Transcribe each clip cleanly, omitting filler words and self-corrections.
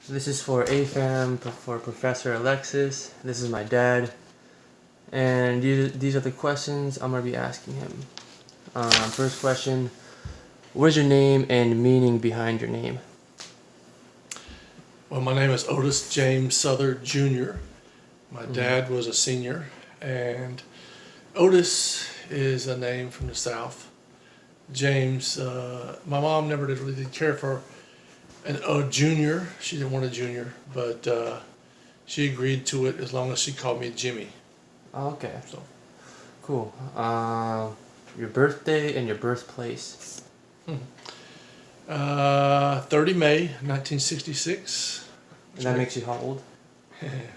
So this is for AFAM, for Professor Alexis. This is my dad. And these are the questions I'm going to be asking him. First question, what is your name and meaning behind your name? Well, my name is Otis James Souther Jr. My dad was a senior, and Otis is a name from the South. James, my mom never really did care for a junior. She didn't want a junior, but she agreed to it as long as she called me Jimmy. Oh, okay, So, cool. Your birthday and your birthplace. 30 May 1966. And that makes you how old?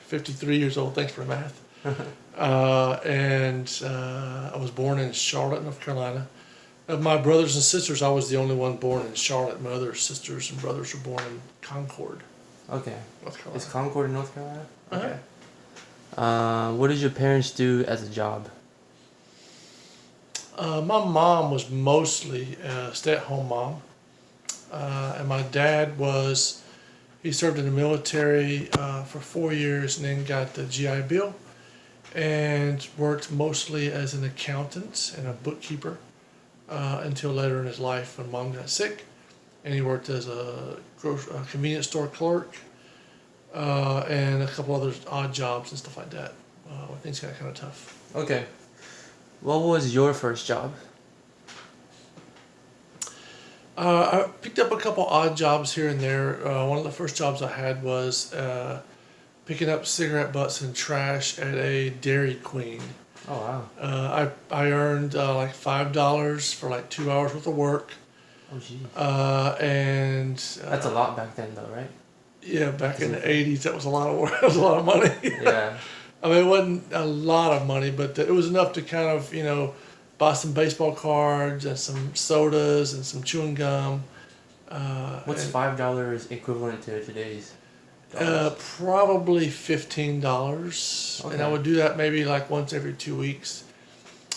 53 years old. Thanks for the math. I was born in Charlotte, North Carolina. Of my brothers and sisters, I was the only one born in Charlotte. My other sisters and brothers were born in Concord, Okay. North Carolina. Is Concord in North Carolina? Uh-huh. Okay. What did your parents do as a job? My mom was mostly a stay-at-home mom, and my dad he served in the military for 4 years and then got the GI Bill and worked mostly as an accountant and a bookkeeper until later in his life when mom got sick, and he worked as a convenience store clerk and a couple other odd jobs and stuff like that. When things got kind of tough. Okay. What was your first job? I picked up a couple odd jobs here and there. One of the first jobs I had was picking up cigarette butts and trash at a Dairy Queen. Oh, wow. I earned like $5 for like 2 hours worth of work. Oh, geez. That's a lot back then, though, right? Yeah, back in the '80s, that was a lot of work. That was a lot of money. Yeah. I mean, it wasn't a lot of money, but it was enough to kind of, buy some baseball cards and some sodas and some chewing gum. What's $5 equivalent to today's Probably $15, and I Okay. would do that maybe like once every 2 weeks.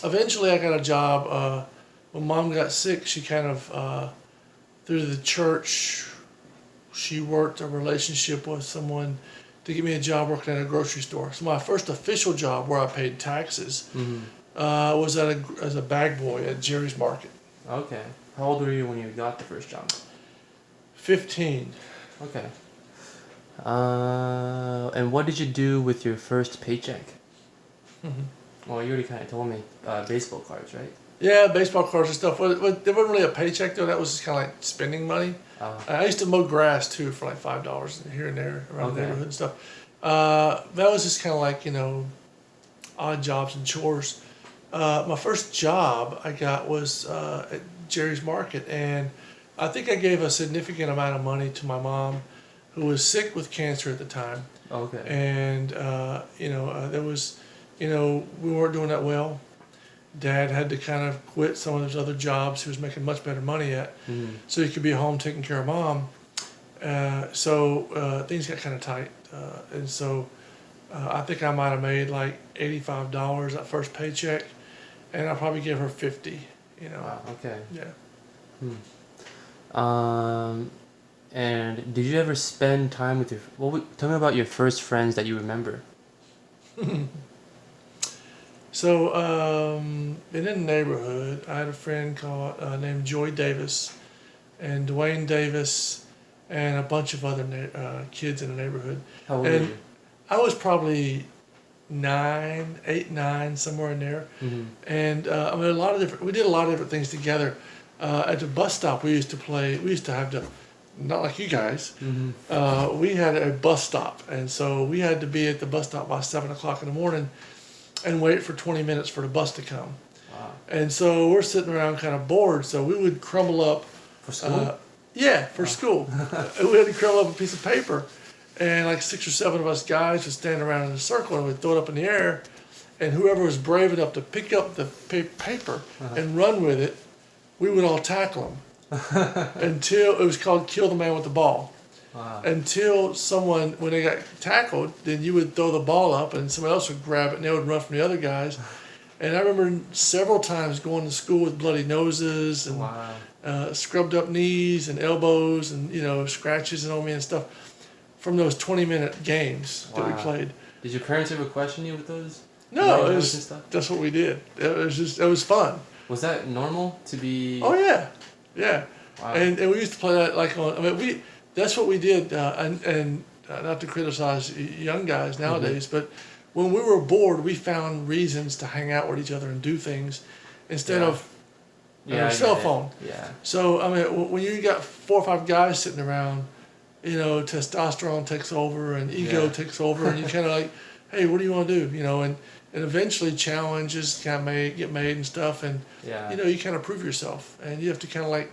Eventually, I got a job. When mom got sick, she kind of through the church, she worked a relationship with someone to get me a job working at a grocery store. So my first official job where I paid taxes was as a bag boy at Jerry's Market. Okay. How old were you when you got the first job? 15. Okay. And what did you do with your first paycheck? Well, you already kind of told me. Baseball cards, right? Yeah, baseball cards and stuff. There wasn't really a paycheck though. That was just kind of like spending money. I used to mow grass too for like $5 here and there around the neighborhood and stuff. That was just kind of like odd jobs and chores. My first job I got was at Jerry's Market, and I think I gave a significant amount of money to my mom, who was sick with cancer at the time. Okay. And there was, we weren't doing that well. Dad had to kind of quit some of his other jobs he was making much better money at, so he could be home taking care of mom. So things got kind of tight, and so I think I might have made like $85 that first paycheck, and I probably gave her 50. Wow, okay. Yeah. And did you ever spend time with tell me about your first friends that you remember. So in the neighborhood, I had a friend named Joy Davis, and Dwayne Davis, and a bunch of other kids in the neighborhood. How old were you? I was probably 8, 9, somewhere in there. And I mean, we did a lot of different things together. At the bus stop, we used to have not like you guys. We had a bus stop, and so we had to be at the bus stop by 7 o'clock in the morning and wait for 20 minutes for the bus to come. Wow. And so we're sitting around kind of bored, so we would crumble up. For school? Yeah, for school. We had to crumble up a piece of paper, and like 6 or 7 of us guys would stand around in a circle and we'd throw it up in the air, and whoever was brave enough to pick up the paper and run with it, we would all tackle them until it was called kill the man with the ball. Wow. Until someone, when they got tackled, then you would throw the ball up and someone else would grab it and they would run from the other guys. And I remember several times going to school with bloody noses and Wow. Scrubbed up knees and elbows and scratches and on me and stuff. from those 20-minute games that we Wow. played. Did your parents ever question you with those? No, Mind it notes and was stuff? that's what we did. It was fun. Was that normal to be? Oh yeah, yeah. Wow. And we used to play that like on. I mean, that's what we did. And not to criticize young guys nowadays, but when we were bored, we found reasons to hang out with each other and do things instead Yeah. of Yeah, I cell get it. phone. Yeah. So I mean, when you got 4 or 5 guys sitting around, you know, testosterone takes over and ego Yeah. takes over, and you kind of like, hey, what do you want to do? You know, and eventually challenges get made and stuff, and Yeah. you know, you kind of prove yourself, and you have to kind of like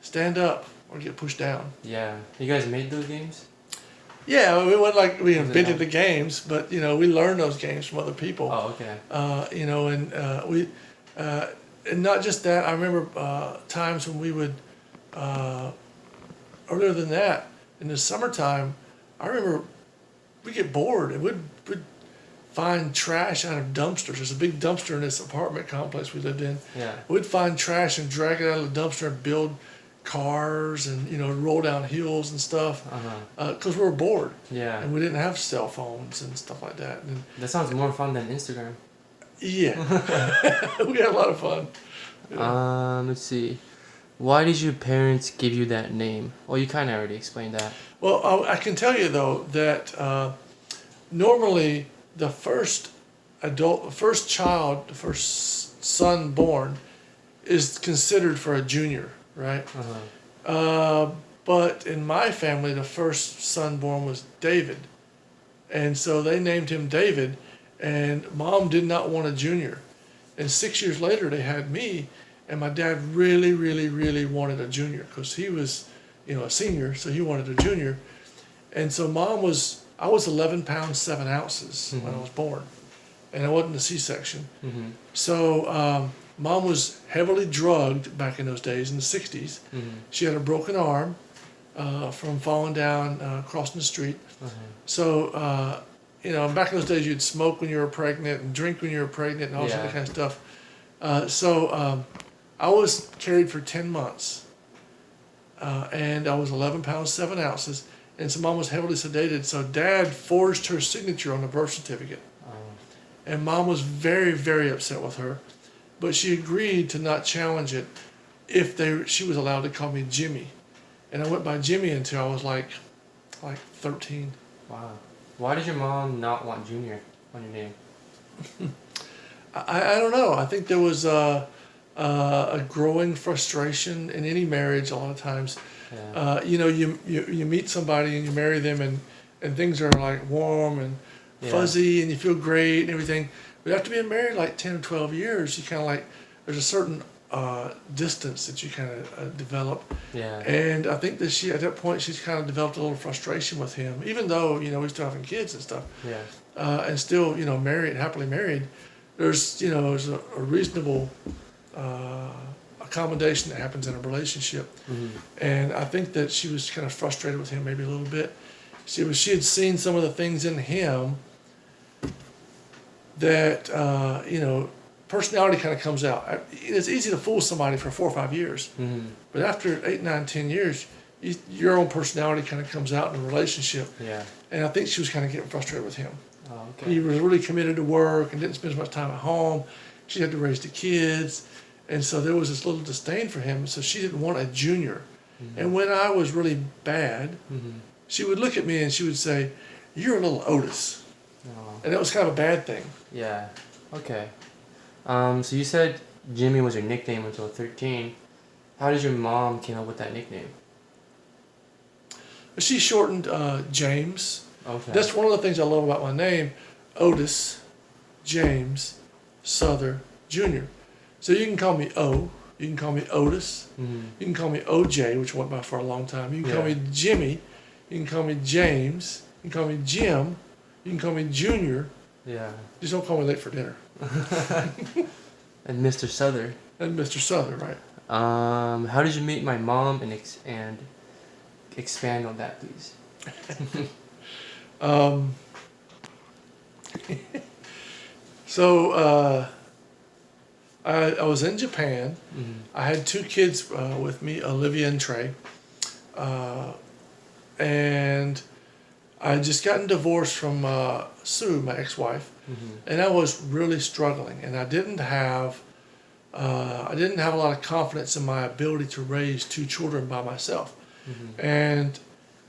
stand up or get pushed down. Yeah. You guys made those games? Yeah, it wasn't like we Was it invented not? the games, but you know, we learned those games from other people. Oh, okay. You know, and not just that. I remember times when we would, earlier than that, in the summertime, I remember we get bored and we'd find trash out of dumpsters. There's a big dumpster in this apartment complex we lived in. Yeah. We'd find trash and drag it out of the dumpster and build cars and, you know, roll down hills and stuff Uh-huh. because we were bored Yeah. and we didn't have cell phones and stuff like that. And That sounds more fun than Instagram. yeah, we had a lot of fun. Let's see. Why did your parents give you that name? Well, you kind of already explained that. Well, I can tell you though that normally the first child, the first son born, is considered for a junior, right? Uh-huh. But in my family, the first son born was David, and so they named him David. And Mom did not want a junior, and 6 years later they had me, and my dad really, really, really wanted a junior because he was, you know, a senior, so he wanted a junior. And so I was 11 pounds 7 ounces when I was born, and I wasn't a C-section. Mm-hmm. So Mom was heavily drugged back in those days in the 60s. Mm-hmm. She had a broken arm from falling down crossing the street. Uh-huh. So you know, back in those days, you'd smoke when you were pregnant and drink when you were pregnant and all that Yeah. kind of stuff. So I was carried for 10 months, and I was 11 pounds 7 ounces. And so Mom was heavily sedated. So Dad forged her signature on the birth certificate, Oh. and Mom was very, very upset with her, but she agreed to not challenge it if she was allowed to call me Jimmy, and I went by Jimmy until I was like 13. Wow. Why did your mom not want Junior on your name? I don't know. I think there was a growing frustration in any marriage a lot of times. Yeah. You know, you meet somebody and you marry them and things are like warm and Yeah. fuzzy and you feel great and everything. But after being married like 10 or 12 years, you kind of like, there's a certain distance that you kind of develop. Yeah. And I think that at that point, she's kind of developed a little frustration with him, even though, you know, we're still having kids and stuff. Yeah. And still, you know, happily married. There's a reasonable accommodation that happens in a relationship. Mm-hmm. And I think that she was kind of frustrated with him maybe a little bit. She had seen some of the things in him that, you know, personality kind of comes out. It's easy to fool somebody for 4 or 5 years. Mm-hmm. But after 8, 9, 10 years, your own personality kind of comes out in a relationship. Yeah. And I think she was kind of getting frustrated with him. Oh, okay. He was really committed to work and didn't spend as much time at home. She had to raise the kids. And so there was this little disdain for him. So she didn't want a junior. Mm-hmm. And when I was really bad, Mm-hmm. she would look at me and she would say, "You're a little Otis." Oh. And that was kind of a bad thing. Yeah. Okay. So you said Jimmy was your nickname until 13. How did your mom came up with that nickname? She shortened James. Okay. That's one of the things I love about my name, Otis James Souther Jr. So you can call me O, you can call me Otis, Mm-hmm. you can call me OJ, which went by for a long time. You can call Yeah. me Jimmy, you can call me James, you can call me Jim, you can call me Junior. Yeah. Just don't call me late for dinner. And Mr. Souther. And Mr. Souther, right? How did you meet my mom and expand on that, please? So I was in Japan. Mm-hmm. I had 2 kids with me, Olivia and Trey. And I had just gotten divorced from Sue, my ex-wife, and I was really struggling, and I didn't have a lot of confidence in my ability to raise two children by myself. And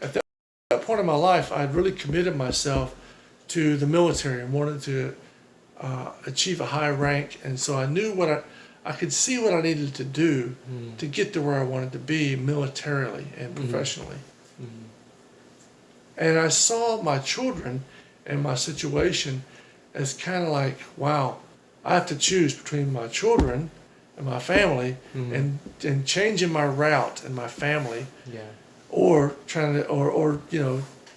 at that point in my life, I'd really committed myself to the military and wanted to achieve a high rank, and so I knew I could see what I needed to do to get to where I wanted to be militarily and professionally. And I saw my children and my situation as kind of like, wow, I have to choose between my children and my family and changing my route and my family, or trying to or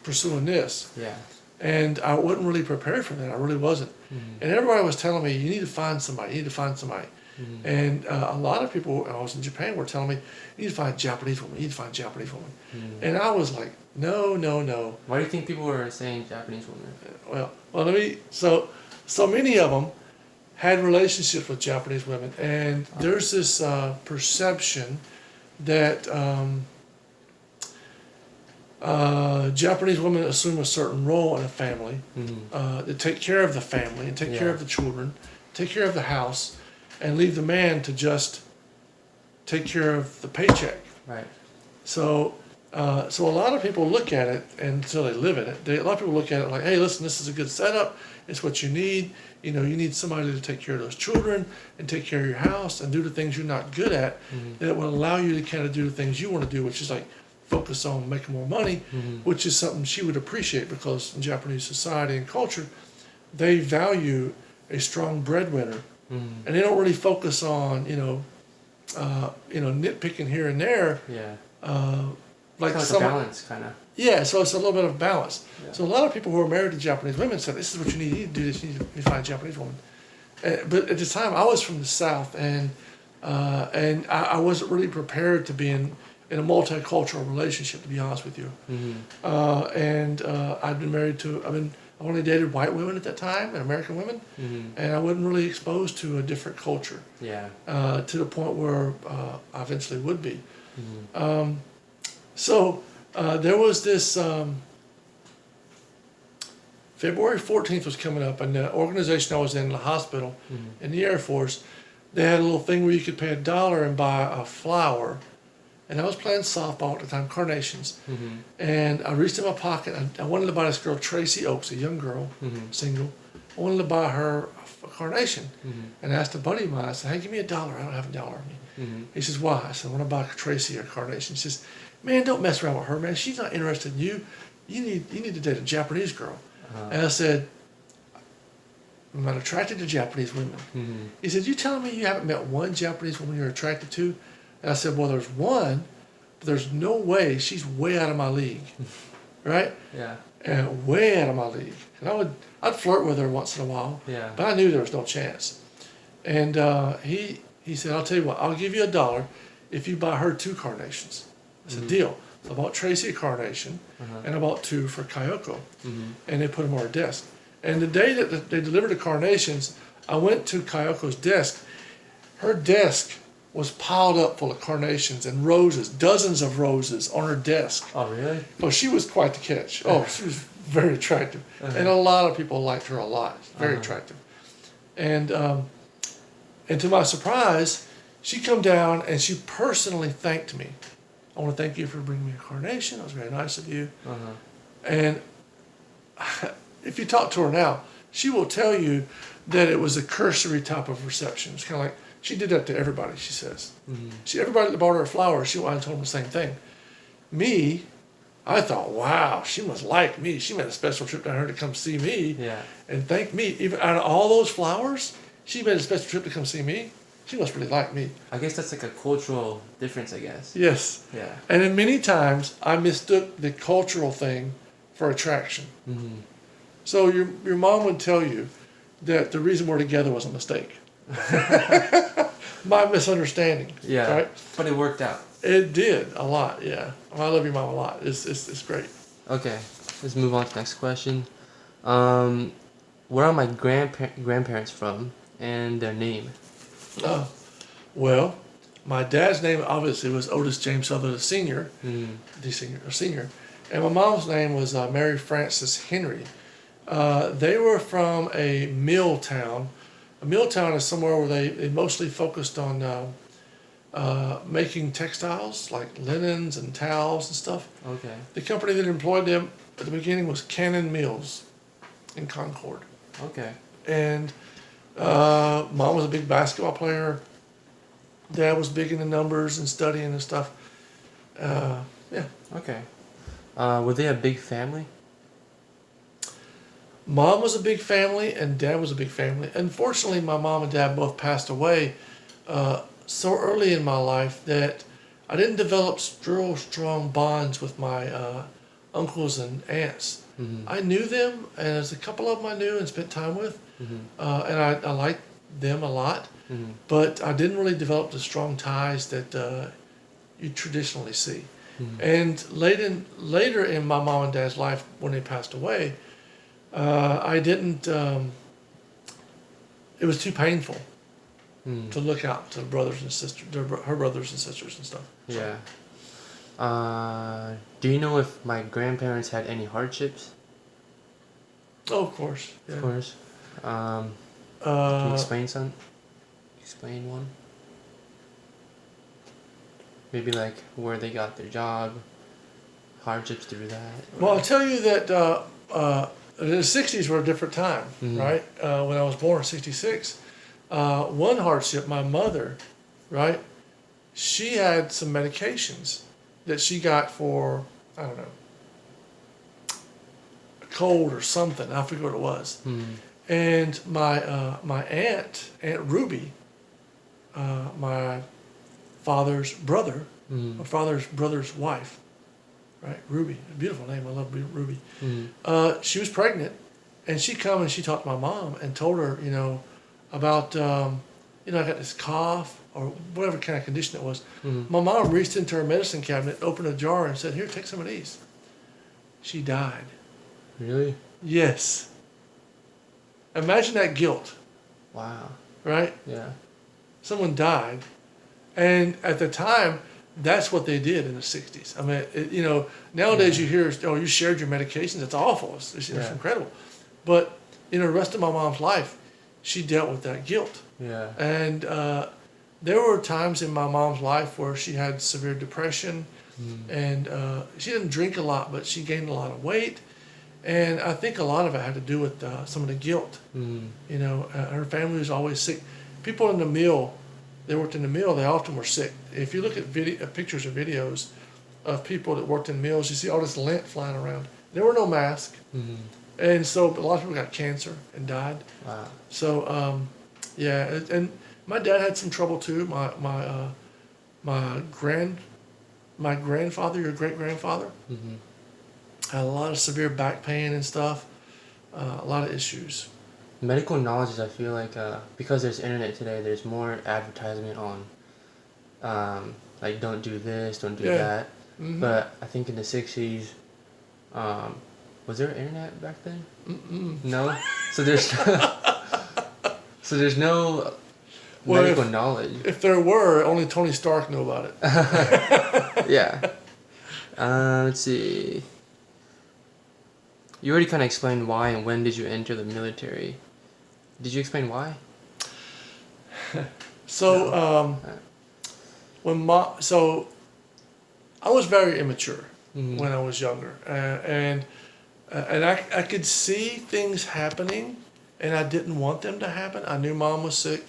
pursuing this. Yeah. And I wasn't really prepared for that. I really wasn't. And everybody was telling me, you need to find somebody. You need to find somebody. And a lot of people, when I was in Japan, were telling me, you need to find a Japanese woman. You need to find a Japanese woman. And I was like, no, no, no. Why do you think people were saying Japanese women? Well, so many of them had relationships with Japanese women, and there's this perception that Japanese women assume a certain role in a family, to take care of the family and take care of the children, take care of the house, and leave the man to just take care of the paycheck. Right. So a lot of people look at it, and until they live in it, a lot of people look at it like, hey, listen, this is a good setup. It's what you need. You need somebody to take care of those children and take care of your house and do the things you're not good at that will allow you to kind of do the things you want to do, which is like focus on making more money, which is something she would appreciate, because in Japanese society and culture, they value a strong breadwinner, and they don't really focus on nitpicking here and there. Yeah. Like a balance, kind of. Yeah, so it's a little bit of balance. Yeah. So a lot of people who are married to Japanese women said, this is what you need. You need to do this. You need to find a Japanese woman. But at the time, I was from the South, and I wasn't really prepared to be in a multicultural relationship, to be honest with you. I've been married to, I only dated white women at that time and American women, and I wasn't really exposed to a different culture. Yeah. To the point where I eventually would be. So there was this February 14th was coming up, and the organization I was in, the hospital, in the Air Force, they had a little thing where you could pay $1 and buy a flower. And I was playing softball at the time, carnations. And I reached in my pocket. I wanted to buy this girl, Tracy Oaks, a young girl, single. I wanted to buy her a carnation. And I asked a buddy of mine, I said, hey, give me $1. I don't have $1 on me. He says, why? I said, I want to buy Tracy a carnation. He says, man, don't mess around with her, man. She's not interested in you. You need to date a Japanese girl. And I said, I'm not attracted to Japanese women. He said, you telling me you haven't met one Japanese woman you're attracted to? And I said, well, there's one, but there's no way. She's way out of my league, right? Yeah. And way out of my league. And I'd flirt with her once in a while, but I knew there was no chance. And he said, I'll tell you what, I'll give you $1 if you buy her 2 carnations. I said, deal. So I bought Tracy a carnation, and I bought 2 for Kyoko, and they put them on her desk. And the day that they delivered the carnations, I went to Kyoko's desk. Her desk was piled up full of carnations and roses, dozens of roses on her desk. Oh, really? Well, she was quite the catch. Oh, she was very attractive. And a lot of people liked her a lot. Very attractive. And to my surprise, she come down and she personally thanked me. I want to thank you for bringing me a carnation. It was very nice of you. And if you talk to her now, she will tell you that it was a cursory type of reception. It's kind of like, she did that to everybody, she says. Everybody that bought her a flower, she went and told them the same thing. Me, I thought, wow, she must like me. She made a special trip down here to come see me and thank me. Even out of all those flowers, she made a special trip to come see me. She must really like me. I guess that's like a cultural difference, I guess. Yes. Yeah. And then many times, I mistook the cultural thing for attraction. So your mom would tell you that the reason we're together was a mistake. My misunderstanding. Yeah. Right? But it worked out. It did a lot. Yeah. I love your mom a lot. It's great. Okay. Let's move on to the next question. Where are my grandparents from and their name? Well, my dad's name obviously was Otis James Sutherland Sr. The senior, and my mom's name was Mary Frances Henry. They were from a mill town. A mill town is somewhere where they mostly focused on making textiles like linens and towels and stuff. Okay. The company that employed them at the beginning was Cannon Mills in Concord. Okay. And mom was a big basketball player. Dad was big into numbers and studying and stuff. Yeah. Okay. Were they a big family? Mom was a big family and dad was a big family. Unfortunately, my mom and dad both passed away so early in my life that I didn't develop real strong bonds with my uncles and aunts. Mm-hmm. I knew them, and there's a couple of them I knew and spent time with, Mm-hmm. and I liked them a lot. Mm-hmm. But I didn't really develop the strong ties that you traditionally see. Mm-hmm. And later in my mom and dad's life, when they passed away, I didn't. It was too painful Mm-hmm. to look out to brothers and sisters, her brothers and sisters and stuff. So, Yeah. Do you know if my grandparents had any hardships? oh, of course. Yeah. Of course. Can you Uh, explain some? Explain one. Maybe like where they got their job, hardships through that. well, I'll tell you that the '60s were a different time, Mhm. right? When I was born in '66, one hardship, my mother, right? She had some medications that she got for, I don't know, a cold or something. I forget what it was. Mm. And my Aunt Ruby, my father's brother, Mm. my father's brother's wife, right? Ruby, a beautiful name. I love Ruby. Mm. She was pregnant, and she come and she talked to my mom and told her, about, I got this cough or whatever kind of condition it was. Mm. My mom reached into her medicine cabinet, opened a jar, and said, "Here, take some of these." She died. Really? Yes. Imagine that guilt, Wow. right? Yeah. Someone died, and at the time, that's what they did in the '60s. I mean, nowadays you hear, "Oh, you shared your medications." It's awful. It's Yeah. incredible. But the rest of my mom's life, she dealt with that guilt, Yeah. and there were times in my mom's life where she had severe depression, Mm. and she didn't drink a lot, but she gained a lot of weight, and I think a lot of it had to do with some of the guilt. Mm. Her family was always sick. People in the mill, they worked in the mill, they often were sick. If you look at pictures or videos of people that worked in mills, you see all this lint flying around. There were no masks, Mm. and so a lot of people got cancer and died. Wow. So, and my dad had some trouble too. My grandfather, your great grandfather, Mm-hmm. had a lot of severe back pain and stuff, a lot of issues. Medical knowledge is, I feel like, because there's internet today, there's more advertisement on, like, don't do this, don't do Yeah. that. Mhm. But I think in the 60s, was there internet back then? Mm-mm. No? So there's so there's no Well, medical knowledge. If there were, only Tony Stark knew about it. Yeah. Let's see. You already kind of explained why and when did you enter the military. Did you explain why? So, No. so I was very immature Mhm. when I was younger, and I could see things happening, and I didn't want them to happen. I knew mom was sick.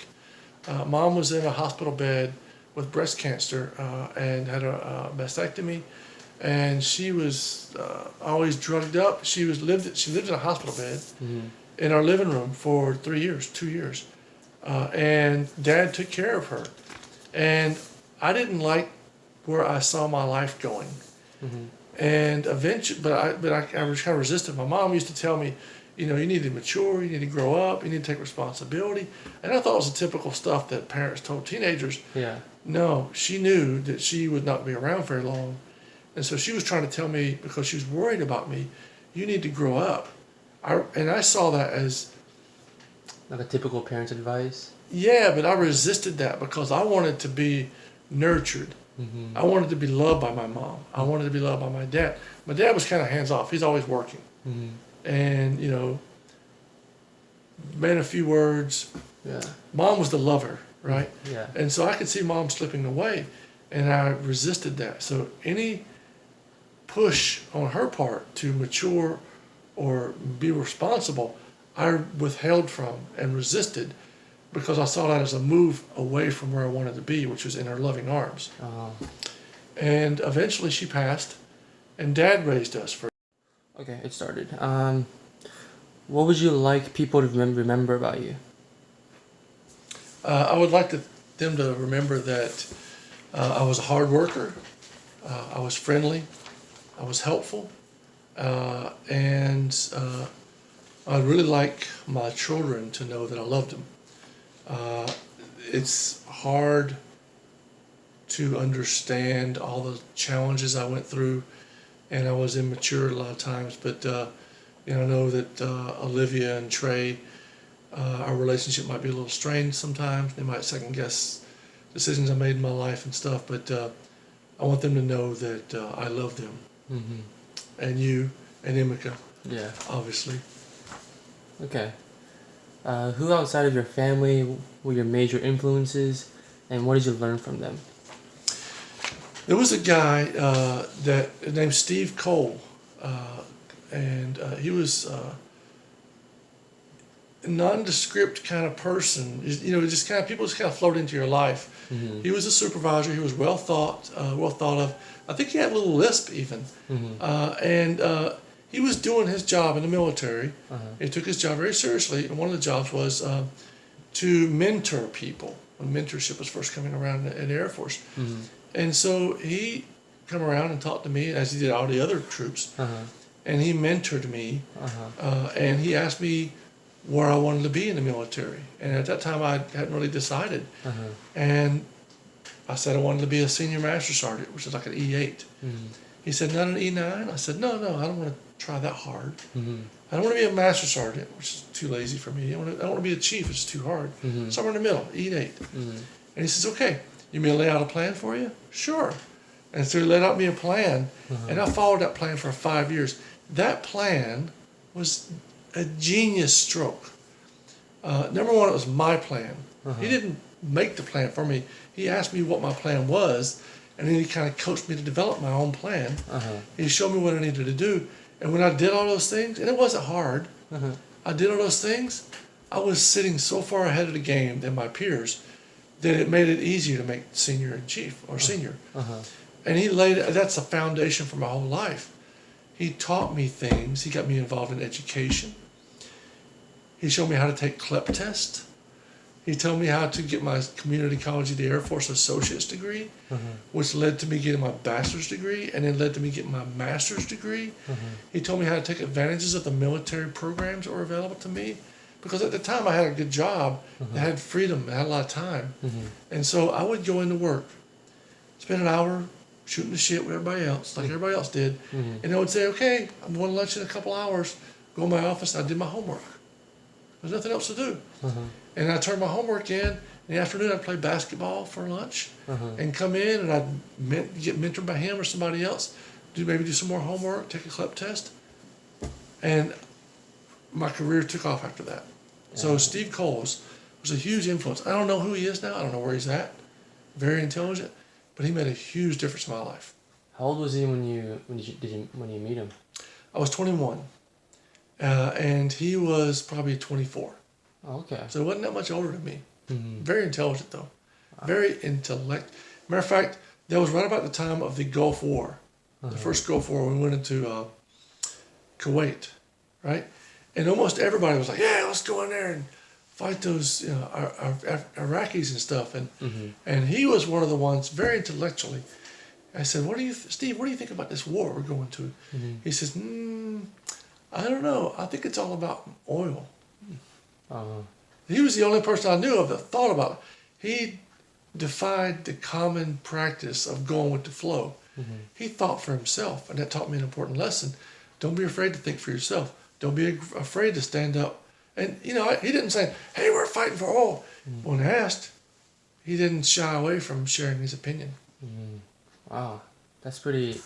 Mom was in a hospital bed with breast cancer and had a mastectomy, and she was always drugged up. She lived in a hospital bed Mhm. in our living room for 2 years, and Dad took care of her, and I didn't like where I saw my life going. Mhm. And eventually, but I was kind of resistant. My mom used to tell me, you need to mature, you need to grow up, you need to take responsibility. And I thought it was the typical stuff that parents told teenagers. Yeah. No, she knew that she would not be around very long. And so she was trying to tell me, because she was worried about me, you need to grow up. And I saw that as, Like a typical parent's advice. yeah, but I resisted that because I wanted to be nurtured. Mm-hmm. I wanted to be loved by my mom. I wanted to be loved by my dad. My dad was kind of hands off. He's always working. Mm-hmm. And, man, a few words. Yeah. Mom was the lover, right? Yeah. And so I could see mom slipping away, and I resisted that. So any push on her part to mature or be responsible, I withheld from and resisted because I saw that as a move away from where I wanted to be, which was in her loving arms. Oh. And eventually she passed, and Dad raised us for. Okay, it started. What would you like people to remember about you? I would like them to remember that I was a hard worker, I was friendly, I was helpful, and I'd really like my children to know that I loved them. It's hard to understand all the challenges I went through, and I was immature a lot of times, but I know that Olivia and Trey, our relationship might be a little strained sometimes. They might second guess decisions I made in my life and stuff, but I want them to know that I love them. Mm-hmm. And you and Emeka, Yeah. obviously. Okay. Who outside of your family were your major influences, and what did you learn from them? There was a guy named Steve Cole, and he was a nondescript kind of person. Just kind of people just kind of float into your life. Mm-hmm. He was a supervisor. He was well thought of. I think he had a little lisp even, Mm-hmm. and he was doing his job in the military. Uh-huh. He took his job very seriously, and one of the jobs was to mentor people when mentorship was first coming around in the Air Force. Mm-hmm. And so he come around and talked to me, as he did all the other troops, Uh-huh. and he mentored me, Uh-huh. and he asked me where I wanted to be in the military. And at that time, I hadn't really decided. Uh-huh. And I said I wanted to be a senior master sergeant, which is like an E8. Mm-hmm. He said, not an E9? I said, no, I don't want to try that hard. Mm-hmm. I don't want to be a master sergeant, which is too lazy for me. I don't want to be a chief, it's too hard. Mm-hmm. Somewhere in the middle, E8. Mm-hmm. And he says, okay, you mean to lay out a plan for you? Sure. And so he laid out me a plan, and I followed that plan for 5 years. That plan was a genius stroke. Number one, it was my plan. He didn't make the plan for me. He asked me what my plan was, and then he kind of coached me to develop my own plan. He showed me what I needed to do. And when I did all those things, and it wasn't hard, I did all those things, I was sitting so far ahead of the game than my peers that it made it easier to make senior and chief or senior. And that's a foundation for my whole life. He taught me things. He got me involved in education. He showed me how to take CLEP test. He told me how to get my community college of the Air Force associate's degree, which led to me getting my bachelor's degree, and then led to me getting my master's degree. He told me how to take advantages of the military programs that were available to me, because at the time I had a good job, I had freedom, I had a lot of time. And so I would go into work, spend an hour shooting the shit with everybody else, like everybody else did, and I would say, okay, I'm going to lunch in a couple hours, go in my office, and I did my homework. There's nothing else to do. And I turned my homework in the afternoon. I'd play basketball for lunch and come in, and I'd get mentored by him or somebody else, maybe do some more homework, take a CLEP test. And my career took off after that. So Steve Coles was a huge influence. I don't know who he is now. I don't know where he's at. Very intelligent, but he made a huge difference in my life. How old was he when you meet him? I was 21, and he was probably 24. Oh, okay. So he wasn't that much older than me. Very intelligent, though. Very intellect. Matter of fact, that was right about the time of the Gulf War, the first Gulf War. We went into Kuwait, right? And almost everybody was like, "Yeah, let's go in there and fight those Iraqis and stuff." And he was one of the ones, very intellectually. I said, Steve, what do you think about this war we're going to? He says, I don't know. I think it's all about oil. He was the only person I knew of that thought about it. He defied the common practice of going with the flow. He thought for himself, and that taught me an important lesson. Don't be afraid to think for yourself. Don't be afraid to stand up. And, he didn't say, hey, we're fighting for oil. When asked, he didn't shy away from sharing his opinion. Wow, that's pretty.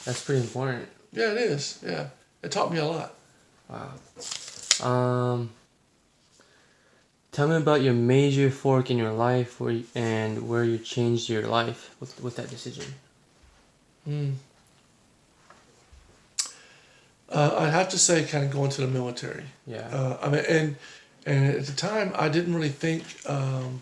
That's pretty important. Yeah, it is. Yeah, it taught me a lot. Wow. Tell me about your major fork in your life, where you changed your life with that decision. Mm. I'd have to say, kind of going to the military. Yeah. I mean, and at the time, I didn't really think, didn't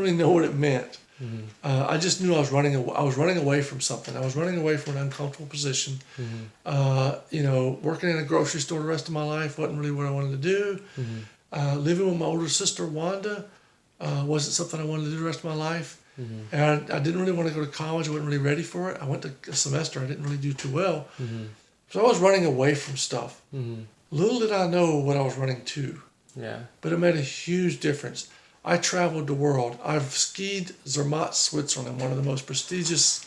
really know what it meant. Mm-hmm. I just knew I was running. I was running away from something. I was running away from an uncomfortable position. Mm-hmm. Working in a grocery store the rest of my life wasn't really what I wanted to do. Mm-hmm. Living with my older sister Wanda wasn't something I wanted to do the rest of my life. Mm-hmm. And I didn't really want to go to college. I wasn't really ready for it. I went to a semester. I didn't really do too well. Mm-hmm. So I was running away from stuff. Mm-hmm. Little did I know what I was running to. Yeah. But it made a huge difference. I traveled the world. I've skied Zermatt, Switzerland, one of the most prestigious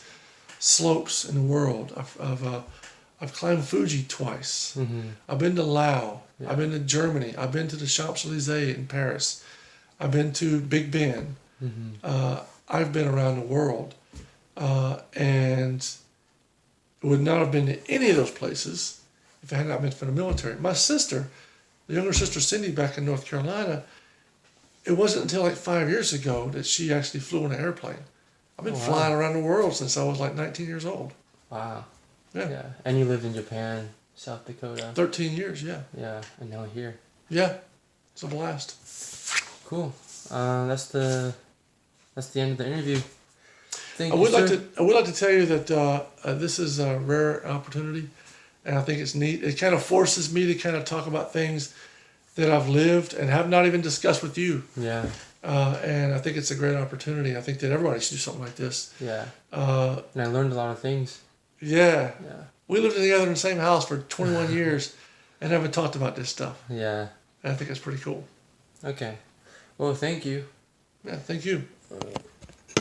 slopes in the world. I've climbed Fuji twice. Mm-hmm. I've been to Laos. Yeah. I've been to Germany. I've been to the Champs-Élysées in Paris. I've been to Big Ben. Mm-hmm. I've been around the world. And would not have been to any of those places if it had not been for the military. My sister, the younger sister Cindy back in North Carolina, it wasn't until like 5 years ago that she actually flew in an airplane. I've been flying around the world since I was like 19 years old. Wow. Yeah. Yeah. And you lived in Japan, South Dakota. 13 years, yeah. Yeah, and now here. Yeah, it's a blast. Cool. That's the end of the interview. Thank I you, would sir. like to tell you that this is a rare opportunity, and I think it's neat. It kind of forces me to kind of talk about things that I've lived and have not even discussed with you. Yeah. And I think it's a great opportunity. I think that everybody should do something like this. Yeah. And I learned a lot of things. Yeah. Yeah. We lived together in the same house for 21 years and haven't talked about this stuff. Yeah. And I think it's pretty cool. Okay. Well, thank you. Yeah, thank you.